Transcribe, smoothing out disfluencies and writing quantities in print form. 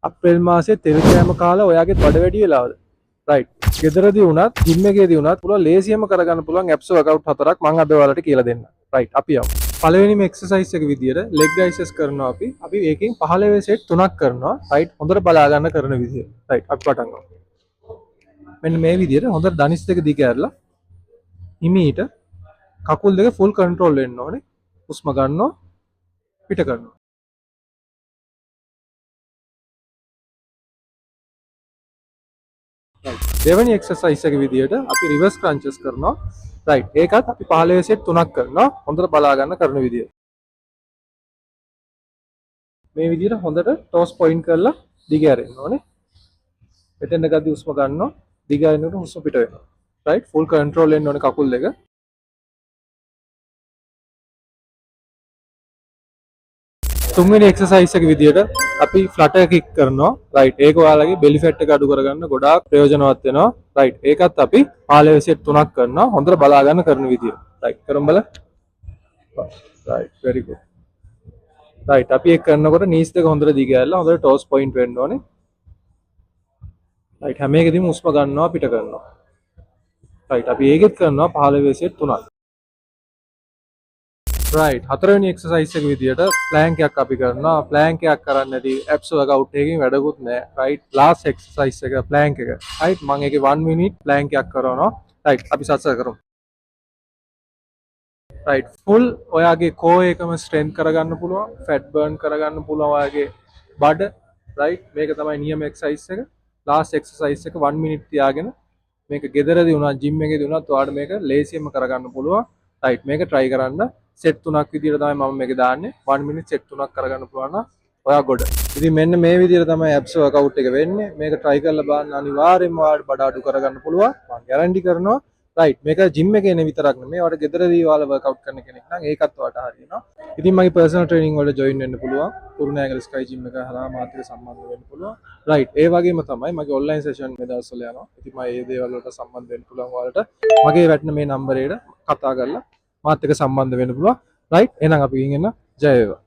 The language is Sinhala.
අප්‍රේල් මාසයේ තෙල් කෑම කාලා ඔයාගේ බඩ වැඩි වෙලාවද? රයිට්. ගෙදරදී වුණත් ජිම් එකේදී වුණත් පුළුවන් ලේසියම කරගන්න පුළුවන් ඇප්ස් වර්කවුට් 4ක් මම අද ඔයාලට කියලා දෙන්නම්. රයිට්. අපි යමු. පළවෙනිම එක්සර්සයිස් එක විදියට ලෙග් රයිසස් කරනවා අපි. අපි ඒකෙන් 15 වෙනි සෙට් 3ක් කරනවා. රයිට්. හොඳට බලා ගන්න කරන විදිය. රයිට්. අපි පටන් ගමු. මෙන්න මේ විදියට හොඳට දනිස් දෙක දිග ඇරලා හිමීට කකුල් දෙක ෆුල් කන්ට්‍රෝල් වෙන්න ඕනේ. හුස්ම ගන්නවා පිට කරනවා. දෙවෙනි එක්සර්සයිස් එක විදියට අපි රිවර්ස් ක්‍රන්චස් කරනවා. රයිට්. ඒකත් අපි 15 සෙට් 3ක් කරනවා. හොඳට බලා ගන්න කරන විදිය. මේ විදියට හොඳට ටෝස් පොයින්ට් කරලා දිග ඇරෙන්න ඕනේ. මෙතෙන් ගද්දි හුස්ම ගන්නවා. දිග ඇරෙනකොට හුස්ම පිට වෙනවා. රයිට්. ෆුල් කන්ට්‍රෝල් වෙන්න ඕනේ කකුල් දෙක. තුන්වෙනි එක්සර්සයිස් එක විදියට අපි ෆ්ලටර් කික් කරනවා. රයිට්. ඒක ඔයාලගේ belly fat එක අඩු කරගන්න ගොඩාක් ප්‍රයෝජනවත් වෙනවා. රයිට්. ඒකත් අපි 15 සෙට් 3ක් කරනවා. හොඳට බලා ගන්න කරන විදිය. රයිට්. කරමු බලන්න. රයිට්. very good. රයිට්. අපි ඒක කරනකොට නීස් දෙක හොඳට දිග ඇරලා හොඳට ටෝස් පොයින්ට් වෙන්න ඕනේ. රයිට්. හැම එකෙදිම හුස්ම ගන්නවා පිට කරනවා. රයිට්. අපි ඒකෙත් කරනවා 15 සෙට් 3ක්. රයිට්. හතරවෙනි එක්සර්සයිස් එක විදියට ප්ලෑන්ක් එකක් අපි කරනවා. ප්ලෑන්ක් එකක් කරන්නදී ඇප්ස් වර්කවුට් එකකින් වැඩකුත් නැහැ. රයිට්. ලාස්ට් එක්සර්සයිස් එක ප්ලෑන්ක් එක. රයිට්. මම ඒකේ 1 මිනිත් ප්ලෑන්ක් එකක් කරනවා. රයිට්. අපි සත්සර කරමු. රයිට්. ෆුල් ඔයාගේ කෝ එකම ස්ට්‍රෙන්ත් කරගන්න පුළුවන්. ෆැට් බර්න් කරගන්න පුළුවන් ඔයාගේ බඩ. රයිට්. මේක තමයි නියම එක්සර්සයිස් එක. ලාස්ට් එක්සර්සයිස් එක 1 මිනිත් තියාගෙන මේක ගෙදරදී වුණා ජිම් එකේදී වුණත් ඔයාලට මේක ලේසියෙන්ම කරගන්න පුළුවන්. රයිට්. මේක try කරන්න. සෙට් 3ක් විදියට තමයි මම මේක දාන්නේ. 1 මිනිත් සෙට් 3ක් කරගන්න පුළුවන් නම් ඔයා ගොඩ. ඉතින් මෙන්න මේ විදියට තමයි ඇප්ස් වර්කවුට් එක වෙන්නේ. මේක try කරලා බලන්න අනිවාර්යෙන්ම ඔයාලට බඩ අඩු කරගන්න පුළුවන්. මම ගැරන්ටි කරනවා. රයිට්. මේක ජිම් එකේ නේ විතරක් නෙමෙයි. ඔයාලට ගෙදරදී ඔයාලා වර්කවුට් කරන කෙනෙක් නම් ඒකත් ඔයාලට හරියනවා. ඉතින් මගේ පර්සනල් ට්‍රේනින් වලට ජොයින් වෙන්න පුළුවන්. කුරුණෑගල ස්කයි ජිම් එක හරහා මාත් එක්ක සම්බන්ධ වෙන්න පුළුවන්. රයිට්. ඒ වගේම තමයි මගේ ඔන්ලයින් සෙෂන් මේ දවස්වල යනවා. ඉතින් මම මේ දේවල් වලට සම්බන්ධ වෙන්න පුළුවන් ඔයාලට. මගේ වැටෙන මේ නම්බරේට කතා කරලා මාත් එක්ක සම්බන්ධ වෙන්න පුළුවන්. රයිට්. එහෙනම් අපි ගිහින් එන්න. ජය වේවා.